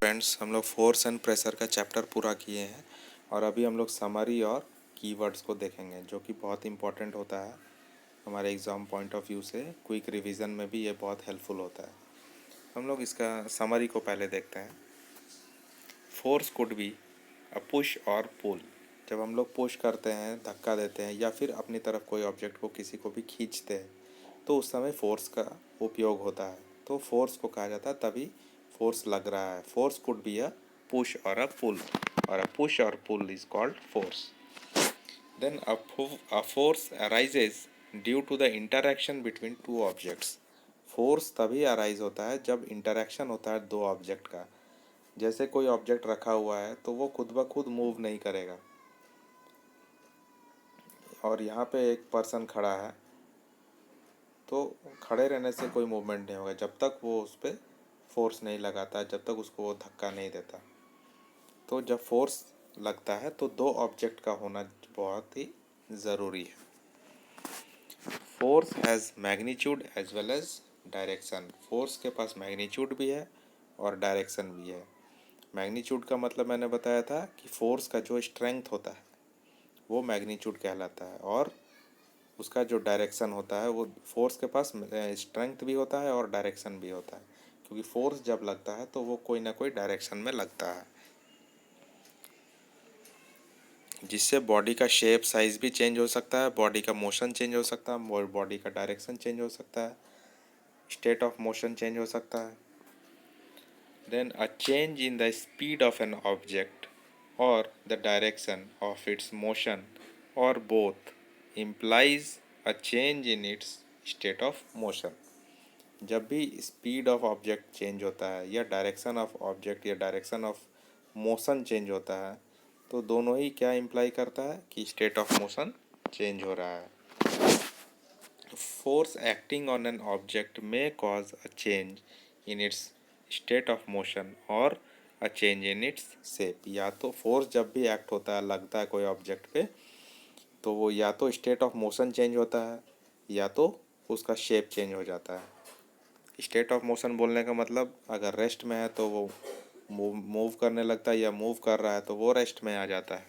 Friends, हम लोग force and pressure का चैप्टर पूरा किए हैं और अभी हम लोग समरी और कीवर्ड्स को देखेंगे जो कि बहुत इंपॉर्टेंट होता है हमारे एग्ज़ाम पॉइंट ऑफ व्यू से। क्विक रिवीजन में भी ये बहुत हेल्पफुल होता है। हम लोग इसका समरी को पहले देखते हैं। Force could be a push और पुल। जब हम लोग पुश करते हैं, धक्का देते हैं या फिर अपनी तरफ कोई ऑब्जेक्ट को किसी को भी खींचते हैं तो उस समय फोर्स का उपयोग होता है। तो फोर्स को कहा जाता है तभी फोर्स लग रहा है। Force could be a push और अ पुल, और अ पुश और pull is called force. Then a force arises due to the interaction between two objects. Force तभी अराइज होता है जब इंटरैक्शन होता है दो ऑब्जेक्ट का। जैसे कोई ऑब्जेक्ट रखा हुआ है तो वो खुद ब खुद मूव नहीं करेगा, और यहाँ पे एक पर्सन खड़ा है तो खड़े रहने से कोई मूवमेंट नहीं होगा जब तक वो उस पर फोर्स नहीं लगाता, जब तक उसको वो धक्का नहीं देता। तो जब फोर्स लगता है तो दो ऑब्जेक्ट का होना बहुत ही ज़रूरी है। Force has magnitude as well as direction. Force के पास मैग्नीट्यूड भी है और डायरेक्शन भी है। मैग्नीट्यूड का मतलब मैंने बताया था कि फोर्स का जो स्ट्रेंथ होता है वो मैग्नीट्यूड कहलाता है, और उसका जो डायरेक्शन होता है वो फोर्स के पास स्ट्रेंथ भी होता है और डायरेक्शन भी होता है, क्योंकि फोर्स जब लगता है तो वो कोई ना कोई डायरेक्शन में लगता है, जिससे बॉडी का शेप साइज भी चेंज हो सकता है, बॉडी का मोशन चेंज हो सकता है, और बॉडी का डायरेक्शन चेंज हो सकता है, स्टेट ऑफ मोशन चेंज हो सकता है। Then a change in the speed of an object और the direction of its motion और both implies a change in its state of motion। जब भी स्पीड ऑफ ऑब्जेक्ट चेंज होता है या डायरेक्शन ऑफ ऑब्जेक्ट या डायरेक्शन ऑफ मोशन चेंज होता है तो दोनों ही क्या इम्प्लाई करता है कि स्टेट ऑफ मोशन चेंज हो रहा है। Force acting on an object may cause a change in its state of motion और a change in its shape. या तो फोर्स जब भी एक्ट होता है, लगता है कोई ऑब्जेक्ट पे, तो वो या तो स्टेट ऑफ मोशन चेंज होता है या तो उसका शेप चेंज हो जाता है। स्टेट ऑफ मोशन बोलने का मतलब अगर रेस्ट में है तो वो मूव करने लगता है, या मूव कर रहा है तो वो रेस्ट में आ जाता है।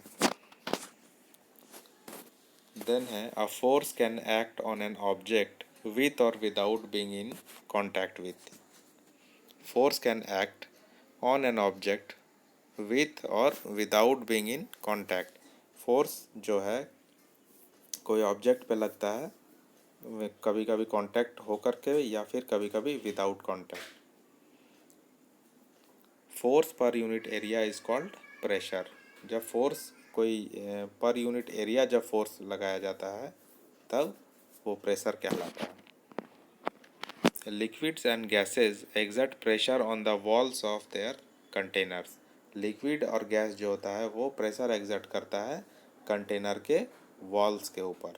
देन है a force can act on an object with और without being in contact with. Force can act on an object with और without being in contact. Force जो है कोई ऑब्जेक्ट पे लगता है, कभी कभी कांटेक्ट होकर के या फिर कभी कभी विदाउट कांटेक्ट। फोर्स पर unit area is called pressure. जब फोर्स कोई पर यूनिट एरिया जब फोर्स लगाया जाता है तब वो प्रेशर कहलाता है। Liquids and gases exert pressure on the walls of their containers. Liquid और गैस जो होता है वो प्रेशर एक्सर्ट करता है कंटेनर के वॉल्स के ऊपर।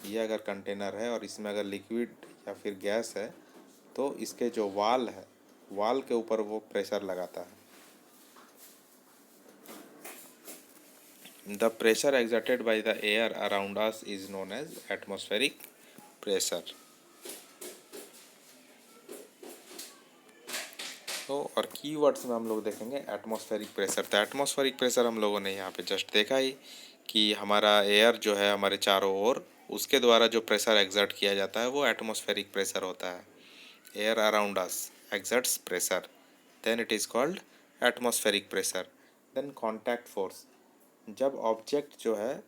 ये अगर कंटेनर है और इसमें अगर लिक्विड या फिर गैस है तो इसके जो वाल है, वाल के ऊपर वो प्रेशर लगाता है। The pressure exerted by the air around us is known as atmospheric pressure. तो और कीवर्ड्स में हम लोग देखेंगे एटमॉस्फेरिक प्रेशर। तो एटमॉस्फेरिक प्रेशर हम लोगों ने यहाँ पे जस्ट देखा ही कि हमारा एयर जो है हमारे चारों ओर, उसके द्वारा जो प्रेशर एक्सर्ट किया जाता है वो एटमॉस्फेरिक प्रेशर होता है। Air around us exerts pressure, then it is called atmospheric pressure। then contact force, जब ऑब्जेक्ट जो है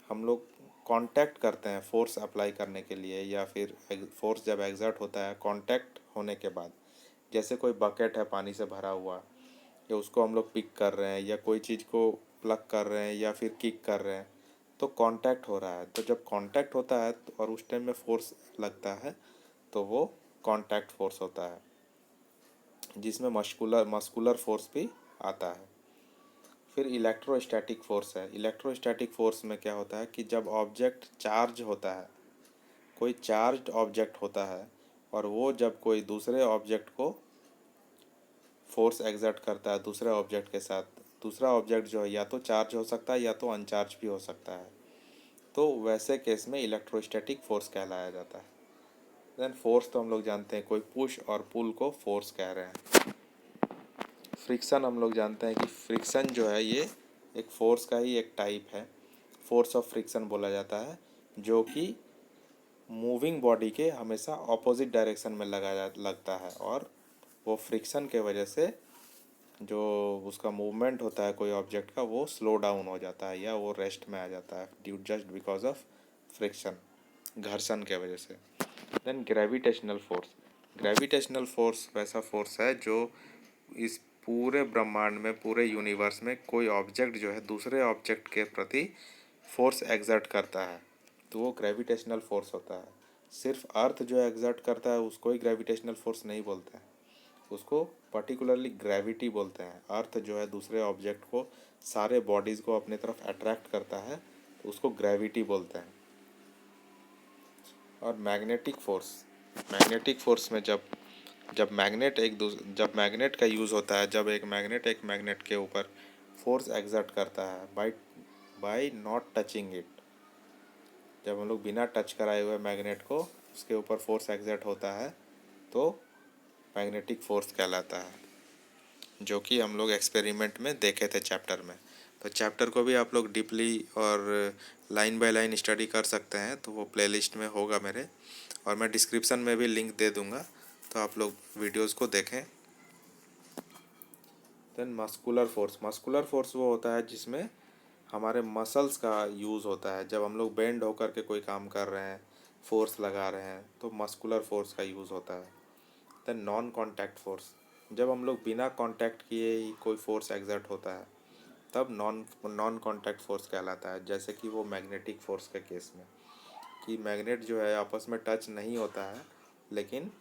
हम लोग कांटेक्ट करते हैं फोर्स अप्लाई करने के लिए, या फिर फोर्स जब एग्जर्ट होता है कांटेक्ट होने के बाद, जैसे कोई बकेट है पानी से भरा हुआ, या उसको हम लोग पिक कर रहे हैं या कोई चीज़ को प्लग कर रहे हैं या फिर किक कर रहे हैं तो कांटेक्ट हो रहा है। तो जब कांटेक्ट होता है और उस टाइम में फोर्स लगता है तो वो कांटेक्ट फोर्स होता है, जिसमें मस्कुलर फोर्स भी आता है। फिर इलेक्ट्रोस्टैटिक फोर्स है। इलेक्ट्रोस्टैटिक फोर्स में क्या होता है कि जब ऑब्जेक्ट चार्ज होता है, कोई चार्ज्ड ऑब्जेक्ट होता है, और वो जब कोई दूसरे ऑब्जेक्ट को फोर्स एक्सर्ट करता है दूसरे ऑब्जेक्ट के साथ, दूसरा ऑब्जेक्ट जो है या तो चार्ज हो सकता है या तो अनचार्ज भी हो सकता है, तो वैसे केस में इलेक्ट्रोस्टैटिक फोर्स कहलाया जाता है। देन फोर्स तो हम लोग जानते हैं, कोई पुश और पुल को फोर्स कह रहे हैं। फ्रिक्शन हम लोग जानते हैं कि फ्रिक्शन जो है ये एक फोर्स का ही एक टाइप है। फोर्स ऑफ फ्रिक्शन बोला जाता है, जो कि मूविंग बॉडी के हमेशा ऑपोजिट डायरेक्शन में लगता है, और वो फ्रिक्शन के वजह से जो उसका मूवमेंट होता है कोई ऑब्जेक्ट का, वो स्लो डाउन हो जाता है या वो रेस्ट में आ जाता है due just because of friction, घर्षण के वजह से। Then gravitational force. Gravitational force वैसा फोर्स है जो इस पूरे ब्रह्मांड में, पूरे यूनिवर्स में कोई ऑब्जेक्ट जो है दूसरे ऑब्जेक्ट के प्रति फोर्स एग्जर्ट करता है, तो वो ग्रेविटेशनल फोर्स होता है। सिर्फ अर्थ जो एग्जर्ट करता है उसको ही ग्रेविटेशनल फोर्स नहीं बोलते हैं, उसको पर्टिकुलरली ग्रेविटी बोलते हैं। अर्थ जो है दूसरे ऑब्जेक्ट को, सारे बॉडीज़ को अपने तरफ अट्रैक्ट करता है, तो उसको ग्रेविटी बोलते हैं। और मैग्नेटिक फोर्स, मैग्नेटिक फोर्स में जब मैग्नेट का यूज़ होता है, जब एक मैग्नेट के ऊपर फोर्स एग्जर्ट करता है बाय नॉट टचिंग इट, जब हम लोग बिना टच कराए हुए मैग्नेट को उसके ऊपर फोर्स एग्जर्ट होता है तो मैग्नेटिक फोर्स कहलाता है, जो कि हम लोग एक्सपेरिमेंट में देखे थे चैप्टर में। तो चैप्टर को भी आप लोग डीपली और लाइन बाय लाइन स्टडी कर सकते हैं, तो वो प्लेलिस्ट में होगा मेरे, और मैं डिस्क्रिप्शन में भी लिंक दे दूँगा, तो आप लोग वीडियोज़ को देखें। देन मस्कुलर फोर्स वो होता है जिसमें हमारे मसल्स का यूज़ होता है। जब हम लोग बेंड होकर के कोई काम कर रहे हैं, फोर्स लगा रहे हैं, तो मस्कुलर फोर्स का यूज़ होता है। देन नॉन कांटेक्ट फोर्स, जब हम लोग बिना कांटेक्ट किए ही कोई फोर्स एग्जर्ट होता है तब नॉन कांटेक्ट फोर्स कहलाता है। जैसे कि वो मैग्नेटिक फोर्स के केस में, कि मैग्नेट जो है आपस में टच नहीं होता है लेकिन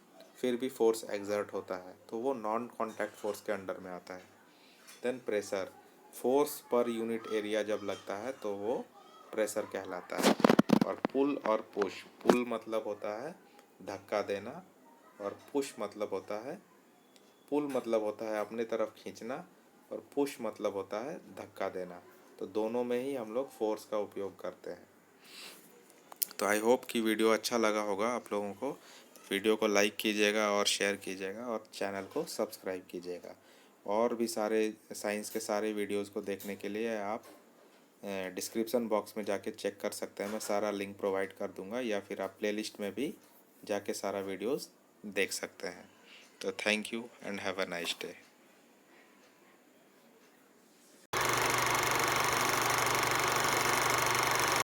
फिर भी फोर्स एग्जर्ट होता है, तो वो नॉन कांटेक्ट फोर्स के अंडर में आता है। देन प्रेशर, फोर्स पर यूनिट एरिया जब लगता है तो वो प्रेशर कहलाता है। और पुल और पुश, पुल मतलब होता है धक्का देना, और पुश मतलब होता है, पुल मतलब होता है अपने तरफ खींचना, और पुश मतलब होता है धक्का देना। तो दोनों में ही हम लोग फोर्स का उपयोग करते हैं। तो आई होप कि वीडियो अच्छा लगा होगा आप लोगों को। वीडियो को लाइक कीजिएगा और शेयर कीजिएगा और चैनल को सब्सक्राइब कीजिएगा। और भी सारे साइंस के सारे वीडियोज़ को देखने के लिए आप डिस्क्रिप्शन बॉक्स में जाके चेक कर सकते हैं, मैं सारा लिंक प्रोवाइड कर दूंगा, या फिर आप प्लेलिस्ट में भी जाके सारा वीडियोज़ देख सकते हैं। तो thank you and have a nice day.